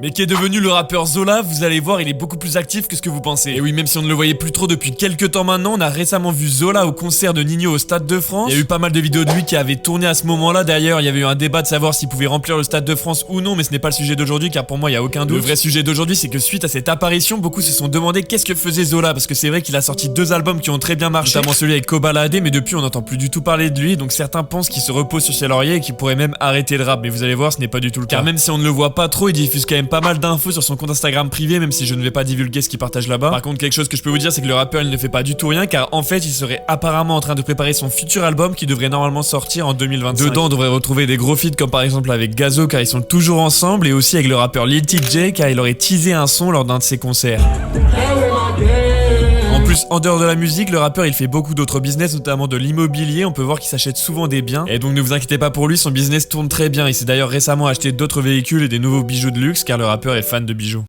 Mais qu'est devenu le rappeur Zola? Vous allez voir, il est beaucoup plus actif que ce que vous pensez. Et oui, même si on ne le voyait plus trop depuis quelques temps maintenant, on a récemment vu Zola au concert de Ninho au Stade de France. Il y a eu pas mal de vidéos de lui qui avaient tourné à ce moment-là. D'ailleurs, il y avait eu un débat de savoir s'il pouvait remplir le Stade de France ou non, mais ce n'est pas le sujet d'aujourd'hui car pour moi, il n'y a aucun doute. Le vrai sujet d'aujourd'hui, c'est que suite à cette apparition, beaucoup se sont demandé qu'est-ce que faisait Zola, parce que c'est vrai qu'il a sorti 2 albums qui ont très bien marché, notamment celui avec Kobalade, mais depuis on n'entend plus du tout parler de lui, donc certains pensent qu'il se repose sur ses lauriers et qu'il pourrait même arrêter le rap, mais vous allez voir, ce n'est pas du tout le cas. Car même si on ne le voit pas trop, il diffuse quand même pas mal d'infos sur son compte Instagram privé, même si je ne vais pas divulguer ce qu'il partage là-bas. Par contre, quelque chose que je peux vous dire, c'est que le rappeur il ne fait pas du tout rien, car en fait il serait apparemment en train de préparer son futur album qui devrait normalement sortir en 2025. Dedans on devrait retrouver des gros feats comme par exemple avec Gazo car ils sont toujours ensemble, et aussi avec le rappeur Lil TJ car il aurait teasé un son lors d'un de ses concerts. En plus, en dehors de la musique, le rappeur il fait beaucoup d'autres business, notamment de l'immobilier. On peut voir qu'il s'achète souvent des biens, et donc ne vous inquiétez pas pour lui, son business tourne très bien. Il s'est d'ailleurs récemment acheté d'autres véhicules et des nouveaux bijoux de luxe car le rappeur est fan de bijoux.